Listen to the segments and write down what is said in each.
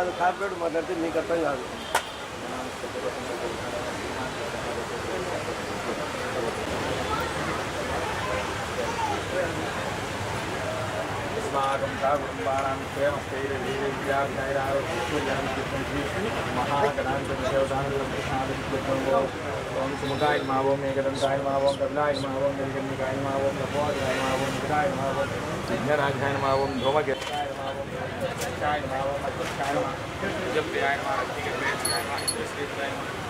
కాదు కార్పొరేట్ మాట్లాడితే మీకు అర్థం కాదు. अस्माकं कुटुम्बानां महागणान्तं सुमुखाय मावों एकदंताय मावों कपिलाय मावों गलगन्निकाय मावों नपोदाय मावों निराय मावों सिंहराजाय मावों धूमकेताय मावों चाय मावों अच्युताय मावों जप्याय मावों अतिकेताय मावों इंद्रश्रीताय मावों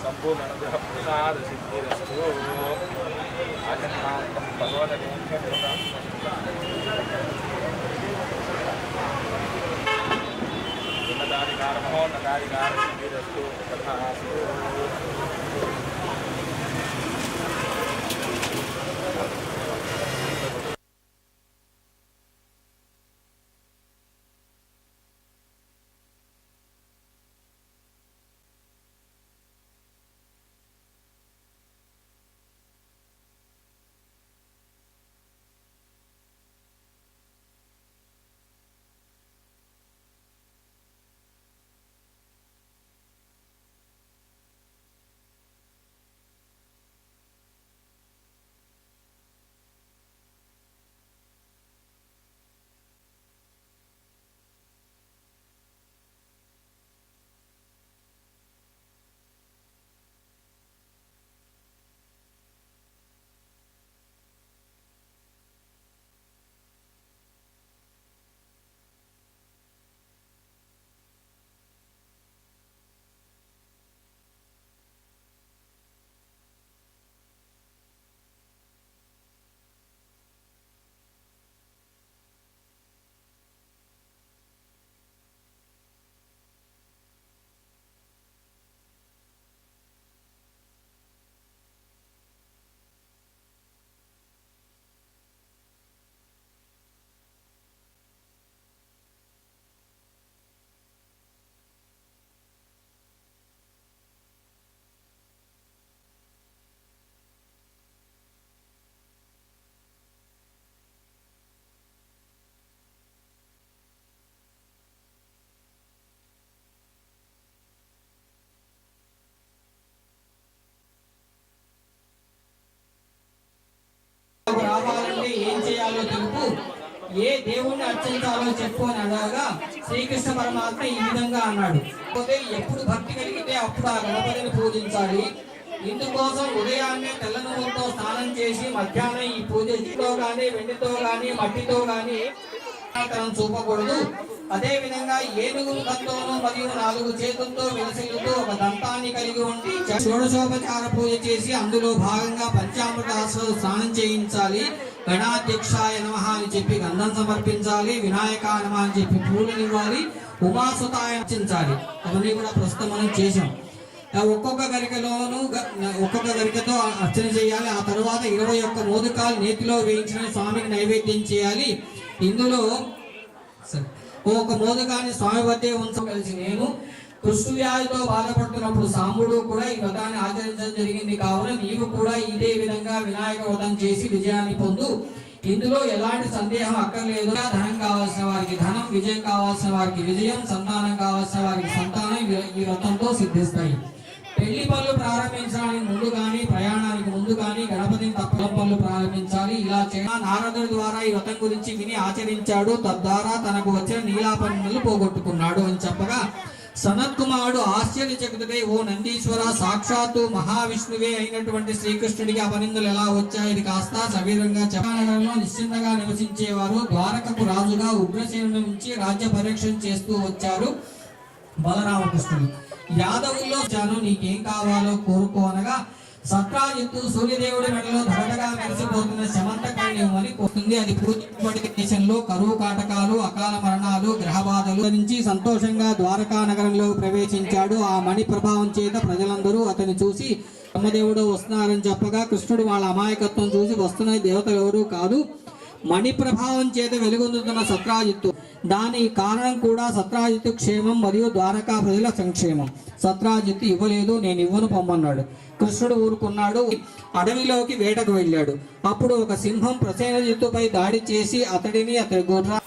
संपूर्ण अनुग्रह प्रसाद सिद्धिरस्तु आजन्मान्तं उन्नताधिकार महोन्नताधिकार सिद्धिरस्तु तथास्तु। రావాలంటే ఏం చేయాలో తెలుపు, ఏ దేవుణ్ణి అర్చించాలో చెప్పు అని అనగా శ్రీకృష్ణ పరమాత్మ ఈ విధంగా అన్నాడు. ఎప్పుడు భక్తి కలిగితే అప్పుడు ఆ గణపతిని పూజించాలి. ఇందుకోసం ఉదయాన్నే తెల్ల నువ్వులతో స్నానం చేసి మధ్యాహ్నం ఈ పూజతో గాని వెండితో గాని మట్టితో గాని చూపకూడదు. అదే విధంగా ఏనుగు ముఖంతోనూ మరియు 4 చేతులతో విలసిల్లుతూ ఒక దంతాన్ని కలిగి ఉండి షోడశోపచార పూజ చేసి అందులో భాగంగా పంచామృతాలతో స్నానం చేయించాలి. గణాధ్యక్షాయ నమః అని చెప్పి గంధం సమర్పించాలి. వినాయకాయ నమః అని చెప్పి పూలనివ్వాలి. ఉమాసుతాయ అర్చించాలి. అవన్నీ కూడా ప్రస్తుతం మనం చేశాం. ఒక్కొక్క గరికతో అర్చన చేయాలి. ఆ తర్వాత 21 మోదకాలు నేతిలో వేయించిన స్వామికి నైవేద్యం చేయాలి. ఇందులో ఒక మోదకాన్ని స్వామి వద్దే ఉంచవలసి. నేను కృష్ణ వ్యాధితో బాధపడుతున్నప్పుడు సాంబుడు కూడా ఈ వ్రతాన్ని ఆచరించడం జరిగింది. కావున నీవు కూడా ఇదే విధంగా వినాయక వ్రతం చేసి విజయాన్ని పొందు. ఇందులో ఎలాంటి సందేహం అక్కర్లేదు. ధనం కావాల్సిన వారికి ధనం, విజయం కావాల్సిన వారికి విజయం, సంతానం కావాల్సిన వారికి సంతానం ఈ వ్రతంతో సిద్ధిస్తాయి. పెళ్లి పనులు ప్రారంభించడానికి ముందు గాని ప్రయాణానికి ముందు గాని గణపతిని తప్పల పనులు ప్రారంభించాలి. ఇలా చేయడం నారదుడి ద్వారా ఈ వ్రతం గురించి విని ఆచరించాడు. తద్వారా తనకు వచ్చిన నీలాపన్నులు పోగొట్టుకున్నాడు అని చెప్పగా సనత్ కుమారుడు ఆశ్చర్యచకితుడై, ఓ నందీశ్వర, సాక్షాత్తు మహావిష్ణువే అయినటువంటి శ్రీకృష్ణుడికి అపనిందలు ఎలా వచ్చాయి? ఇది కాస్త సవివరంగా చెప్పనగరంలో నిశ్చింతగా నివసించేవారు. ద్వారకకు రాజుగా ఉగ్రసేనుడి నుంచి రాజ్య పరిరక్షణ చేస్తూ వచ్చారు బలరామకృష్ణుడు. యాదవుల్లో చాను నీకేం కావాలో కోరుకో అనగా సత్రాజిత్తు సూర్యదేవుడి మెడలో ధగధగా మెరిసిపోతున్న శమంతకాన్ని అని పోతుంది. అది పూర్తి దేశంలో కరువు కాటకాలు, అకాల మరణాలు, గ్రహబాధలు నుంచి సంతోషంగా ద్వారకా నగరంలో ప్రవేశించాడు. ఆ మణి ప్రభావం చేత ప్రజలందరూ అతన్ని చూసి బ్రహ్మదేవుడు వస్తున్నారని చెప్పగా కృష్ణుడు వాళ్ళ అమాయకత్వం చూసి వస్తున్న దేవతలు ఎవరు కాదు, మణి ప్రభావం చేత వెలుగొందుతున్న సత్రాజిత్తు. దాని కారణం కూడా సత్రాజిత్తు క్షేమం మరియు ద్వారకా ప్రజల సంక్షేమం. సత్రాజిత్తు ఇవ్వలేదు, నేను ఇవ్వను పొమ్మన్నాడు. కృష్ణుడు ఊరుకున్నాడు. అడవిలోకి వేటకు వెళ్ళాడు. అప్పుడు ఒక సింహం ప్రసేనజిత్తుపై దాడి చేసి అతడిని అతడి గుర్రా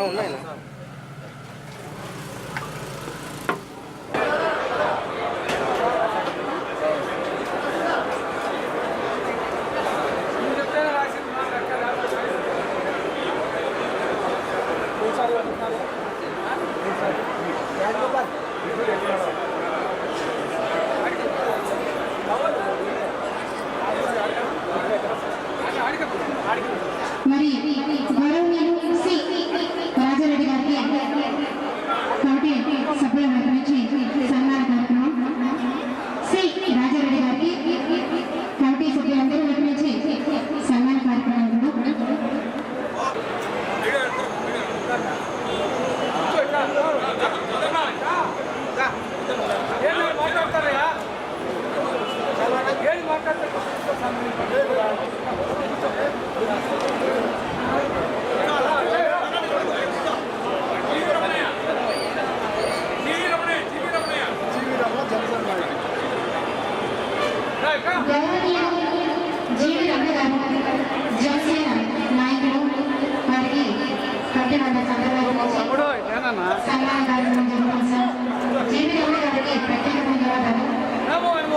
ఉన్నాయి. మరి గౌరవనీయులు శ్రీ రాజారెడ్డి గారికి కమిటీ సభ్యుల వైపు నుంచి సన్మాన కార్యక్రమం. శ్రీ రాజారెడ్డి గారికి కమిటీ సభ్యులందరూ వైపు నుంచి సన్మాన కార్యక్రమం. జీవి రమణ గారు జనసేన నాయకులు వారికి కట్టిన సన్మాన కార్యక్రమం జరుగుతుంది సార్. జీవి రమణ గారికి ప్రత్యేక ధన్యవాదాలు.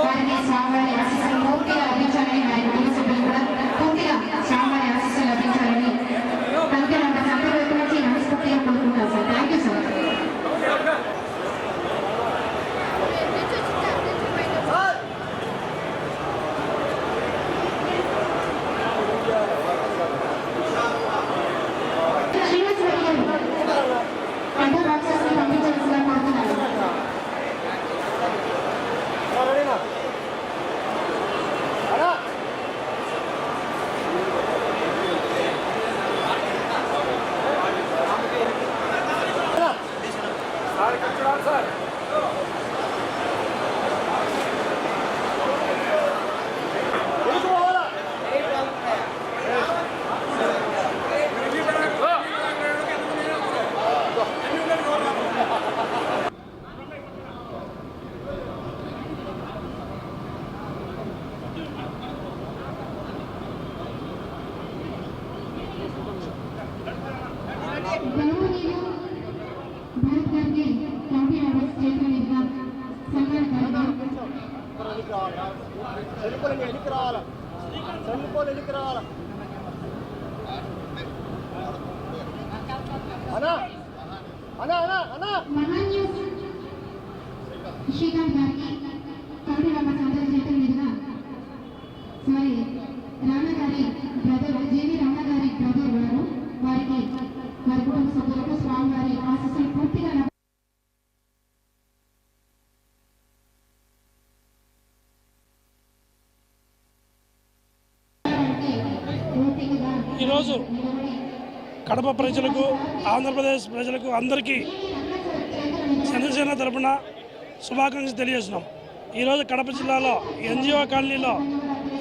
వారికి స్వామివారి ఆశీస్సులు పూర్తిగా లభించాలని, వారి కుటుంబ సభ్యులు కూడా పూర్తిగా స్వామివారి ఆశీస్సులు లభించాలని కమిటీ మెంబర్స్ అందరి వైపు నుంచి మనస్ఫూర్తిగా కోరుకుంటాం sir. Thank you sir. Srikanth గారికి కమిటీ మెంబర్స్ అందరి చేతుల మీదుగా సారీ రాణా గారి బ్రదర్ జేవి రాణా గారి బ్రదర్ గారు వారికి వారి కుటుంబ సభ్యులకు స్వామివారి ఆశీస్సులు పూర్తిగా ఈరోజు కడప ప్రజలకు ఆంధ్రప్రదేశ్ ప్రజలకు అందరికీ జనసేన తరపున శుభాకాంక్షలు తెలియజేస్తున్నాం. ఈరోజు కడప జిల్లాలో ఎన్జిఓ కాలనీలో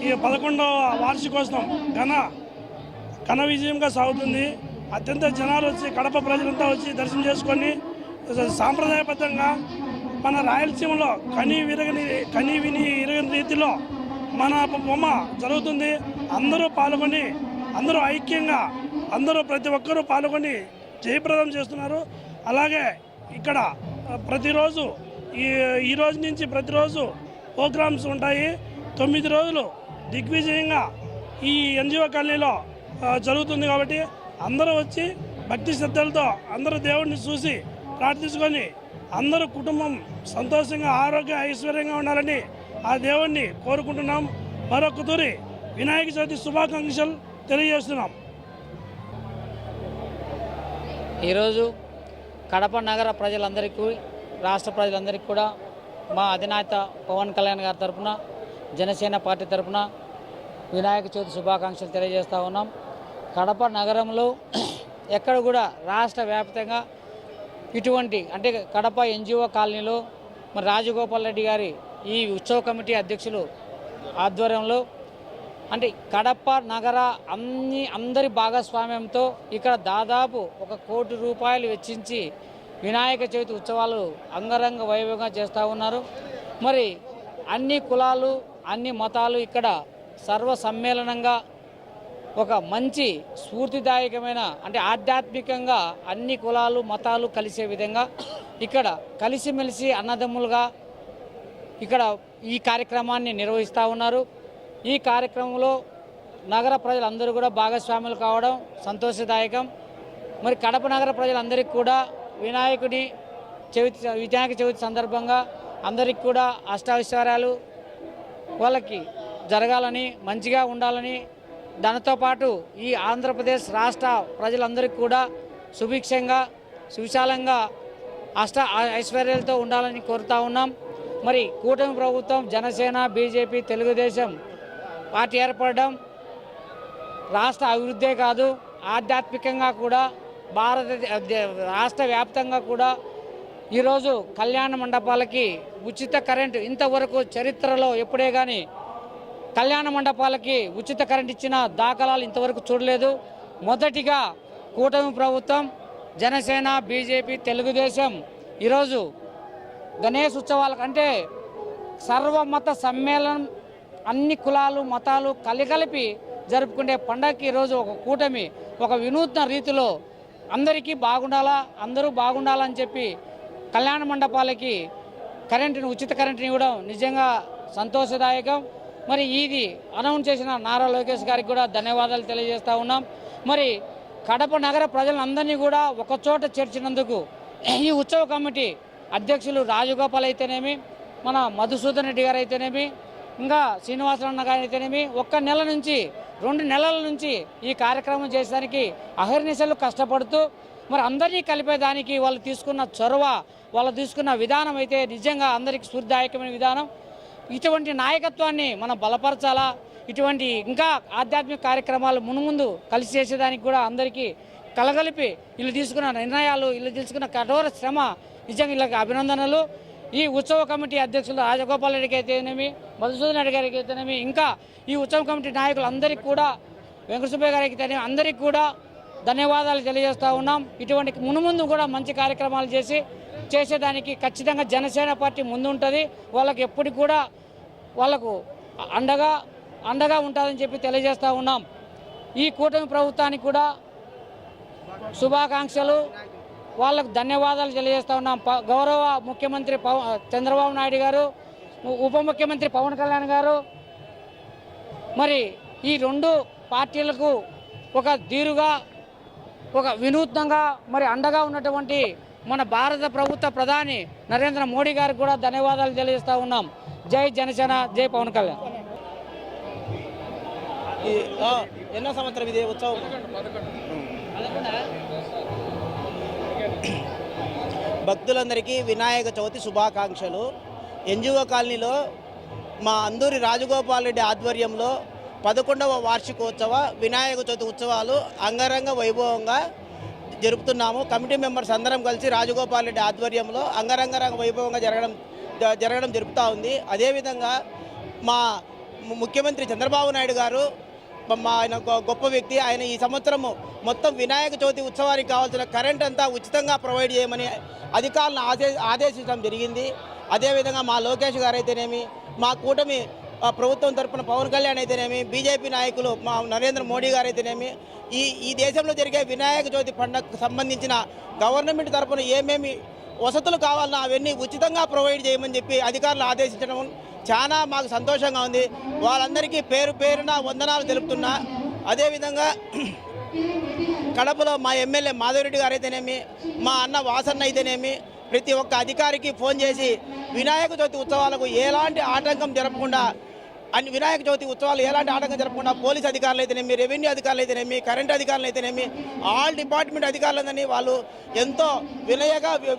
ఈ 11వ వార్షికోత్సవం ఘన విజయంగా సాగుతుంది. అత్యంత జనాలు వచ్చి కడప ప్రజలంతా వచ్చి దర్శనం చేసుకొని సాంప్రదాయబద్ధంగా మన రాయలసీమలో కని విని ఎరగని రీతిలో మన బొమ్మ జరుగుతుంది. అందరూ పాల్గొని అందరూ ఐక్యంగా ప్రతి ఒక్కరూ పాల్గొని జయప్రదం చేస్తున్నారు. అలాగే ఇక్కడ ప్రతిరోజు ఈ రోజు నుంచి ప్రతిరోజు ప్రోగ్రామ్స్ ఉంటాయి. 9 రోజులు దిగ్విజయంగా ఈ ఎన్జిఓ కాలనీలో జరుగుతుంది. కాబట్టి అందరూ వచ్చి భక్తి శ్రద్ధలతో అందరూ దేవుడిని చూసి ప్రార్థించుకొని అందరూ కుటుంబం సంతోషంగా ఆరోగ్య ఐశ్వర్యంగా ఉండాలని ఆ దేవుణ్ణి కోరుకుంటున్నాం. మరొక తూరి వినాయక చవితి శుభాకాంక్షలు తెలియజేస్తున్నాం. ఈరోజు కడప నగర ప్రజలందరికీ రాష్ట్ర ప్రజలందరికీ కూడా మా అధినేత పవన్ కళ్యాణ్ గారి తరఫున జనసేన పార్టీ తరఫున వినాయక చవితి శుభాకాంక్షలు తెలియజేస్తూ ఉన్నాం. కడప నగరంలో ఎక్కడ కూడా రాష్ట్ర వ్యాప్తంగా ఇటువంటి అంటే కడప ఎన్జిఓ కాలనీలో మరి రాజగోపాల్ రెడ్డి గారి ఈ ఉత్సవ కమిటీ అధ్యక్షులు ఆధ్వర్యంలో అంటే కడప నగర అందరి భాగస్వామ్యంతో ఇక్కడ దాదాపు 1 కోటి రూపాయలు వెచ్చించి వినాయక చవితి ఉత్సవాలు అంగరంగ వైభవంగా చేస్తూ ఉన్నారు. మరి అన్ని కులాలు అన్ని మతాలు ఇక్కడ సర్వ సమ్మేళనంగా ఒక మంచి స్ఫూర్తిదాయకమైన అంటే ఆధ్యాత్మికంగా అన్ని కులాలు మతాలు కలిసే విధంగా ఇక్కడ కలిసిమెలిసి అన్నదమ్ములుగా ఇక్కడ ఈ కార్యక్రమాన్ని నిర్వహిస్తూ ఉన్నారు. ఈ కార్యక్రమంలో నగర ప్రజలందరూ కూడా భాగస్వాములు కావడం సంతోషదాయకం. మరి కడప నగర ప్రజలందరికీ కూడా వినాయక చవితి సందర్భంగా అందరికీ కూడా అష్టైశ్వర్యాలు వాళ్ళకి జరగాలని మంచిగా ఉండాలని దానితో పాటు ఈ ఆంధ్రప్రదేశ్ రాష్ట్ర ప్రజలందరికీ కూడా సుభిక్షంగా సువిశాలంగా ఐశ్వర్యాలతో ఉండాలని కోరుతా ఉన్నాం. మరి కూటమి ప్రభుత్వం జనసేన బీజేపీ తెలుగుదేశం పార్టీ ఏర్పడడం రాష్ట్ర అభివృద్ధే కాదు ఆధ్యాత్మికంగా కూడా రాష్ట్ర వ్యాప్తంగా కూడా ఈరోజు కళ్యాణ మండపాలకి ఉచిత కరెంటు ఇంతవరకు చరిత్రలో ఎప్పుడే కానీ కళ్యాణ మండపాలకి ఉచిత కరెంట్ ఇచ్చిన దాఖలాలు ఇంతవరకు చూడలేదు. మొదటిగా కూటమి ప్రభుత్వం జనసేన బీజేపీ తెలుగుదేశం ఈరోజు గణేష్ ఉత్సవాలకంటే సర్వమత సమ్మేళనం అన్ని కులాలు మతాలు కలిపి జరుపుకునే పండగకి ఈరోజు ఒక కూటమి ఒక వినూత్న రీతిలో అందరికీ బాగుండాలా అందరూ బాగుండాలని చెప్పి కళ్యాణ మండపాలకి ఉచిత కరెంటుని ఇవ్వడం నిజంగా సంతోషదాయకం. మరి ఇది అనౌన్స్ చేసిన నారా లోకేష్ గారికి కూడా ధన్యవాదాలు తెలియజేస్తూ ఉన్నాం. మరి కడప నగర ప్రజలందరినీ కూడా ఒకచోట చేర్చినందుకు ఈ ఉత్సవ కమిటీ అధ్యక్షులు రాజగోపాల్ అయితేనేమి మన మధుసూదన్ రెడ్డి గారు అయితేనేమి ఇంకా శ్రీనివాసరావు గారు అయితేనేమి 1 నెల నుంచి 2 నెలల నుంచి ఈ కార్యక్రమం చేసేదానికి అహర్నిశలు కష్టపడుతూ మరి అందరినీ కలిపేదానికి వాళ్ళు తీసుకున్న చొరవ వాళ్ళు తీసుకున్న విధానం అయితే నిజంగా అందరికీ స్ఫూర్తిదాయకమైన విధానం. ఇటువంటి నాయకత్వాన్ని మనం బలపరచాలా. ఇటువంటి ఇంకా ఆధ్యాత్మిక కార్యక్రమాలు మున్ముందు కలిసి చేసేదానికి కూడా అందరికీ కలగలిపి వీళ్ళు తీసుకున్న నిర్ణయాలు వీళ్ళు తీసుకున్న కఠోర శ్రమ నిజంగా వీళ్ళకి అభినందనలు. ఈ ఉత్సవ కమిటీ అధ్యక్షులు రాజగోపాల్ రెడ్డికి అయితేనేమి మధుసూదన్ రెడ్డి గారికి అయితేనేమి ఇంకా ఈ ఉత్సవ కమిటీ నాయకులు అందరికీ కూడా వెంకటసుబ్బయ్య గారికి అయితేనేమి అందరికీ కూడా ధన్యవాదాలు తెలియజేస్తూ ఉన్నాం. ఇటువంటి మునుముందు కూడా మంచి కార్యక్రమాలు చేసేదానికి ఖచ్చితంగా జనసేన పార్టీ ముందుంటుంది. వాళ్ళకి ఎప్పటికి కూడా వాళ్ళకు అండగా ఉంటుందని చెప్పి తెలియజేస్తూ ఉన్నాం. ఈ కూటమి ప్రభుత్వానికి కూడా శుభాకాంక్షలు వాళ్ళకు ధన్యవాదాలు తెలియజేస్తూ ఉన్నాం. గౌరవ ముఖ్యమంత్రి చంద్రబాబు నాయుడు గారు ఉప ముఖ్యమంత్రి పవన్ కళ్యాణ్ గారు మరి ఈ 2 పార్టీలకు ఒక ధీరుగా ఒక వినూత్నంగా మరి అండగా ఉన్నటువంటి మన భారత ప్రభుత్వ ప్రధాని నరేంద్ర మోడీ గారికి కూడా ధన్యవాదాలు తెలియజేస్తూ ఉన్నాం. జై జనసేన, జై పవన్ కళ్యాణ్. ఎన్నో సంవత్సరం ఇది ఉత్సవం? భక్తులందరికీ వినాయక చవితి శుభాకాంక్షలు. ఎన్జిఓ కాలనీలో మా అందూరి రాజగోపాల్ రెడ్డి ఆధ్వర్యంలో 11వ వార్షికోత్సవ వినాయక చవితి ఉత్సవాలు అంగరంగ వైభవంగా జరుపుతున్నాము. కమిటీ మెంబర్స్ అందరం కలిసి రాజగోపాల్ రెడ్డి ఆధ్వర్యంలో అంగరంగ వైభవంగా జరగడం జరుపుతూ ఉంది. అదేవిధంగా మా ముఖ్యమంత్రి చంద్రబాబు నాయుడు గారు ఆయన గొప్ప వ్యక్తి. ఆయన ఈ సంవత్సరము మొత్తం వినాయక చవితి ఉత్సవానికి కావాల్సిన కరెంట్ అంతా ఉచితంగా ప్రొవైడ్ చేయమని అధికారులను ఆదేశించడం జరిగింది. అదేవిధంగా మా లోకేష్ గారు అయితేనేమి, మా కూటమి ప్రభుత్వం తరపున పవన్ కళ్యాణ్ అయితేనేమి, బీజేపీ నాయకులు మా నరేంద్ర మోడీ గారు అయితేనేమి ఈ దేశంలో జరిగే వినాయక చవితి పండుగకు సంబంధించిన గవర్నమెంట్ తరపున ఏమేమి వసతులు కావాలన్నా అవన్నీ ఉచితంగా ప్రొవైడ్ చేయమని చెప్పి అధికారులు ఆదేశించడం చాలా మాకు సంతోషంగా ఉంది. వాళ్ళందరికీ పేరు పేరున వందనాలు తెలుపుతున్నా. అదేవిధంగా కడపలో మా ఎమ్మెల్యే మాధవరెడ్డి గారు అయితేనేమి, మా అన్న వాసన్న అయితేనేమి ప్రతి ఒక్క అధికారికి ఫోన్ చేసి వినాయక చవితి ఉత్సవాలకు ఎలాంటి ఆటంకం జరపకుండా వినాయక చవితి ఉత్సవాలు ఎలాంటి ఆటంకం జరపకుండా పోలీస్ అధికారులు అయితేనేమి, రెవెన్యూ అధికారులు అయితేనేమి, కరెంట్ అధికారులు అయితేనేమి, ఆల్ డిపార్ట్మెంట్ అధికారులందరినీ వాళ్ళు ఎంతో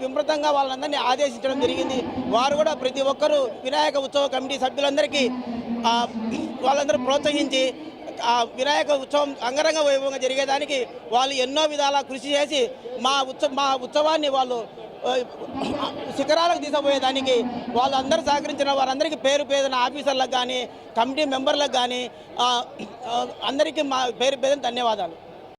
విమృతంగా వాళ్ళందరినీ ఆదేశించడం జరిగింది. వారు కూడా ప్రతి ఒక్కరూ వినాయక ఉత్సవ కమిటీ సభ్యులందరికీ వాళ్ళందరూ ప్రోత్సహించి వినాయక ఉత్సవం అంగరంగ వైభవంగా జరిగేదానికి వాళ్ళు ఎన్నో విధాలా కృషి చేసి మా ఉత్సవాన్ని వాళ్ళు శిఖరాలకు తీసుకుపోయేదానికి వాళ్ళందరూ సహకరించిన వారందరికీ పేరు పేదన ఆఫీసర్లకు కానీ, కమిటీ మెంబర్లకు కానీ అందరికీ మా పేరు పేదన ధన్యవాదాలు.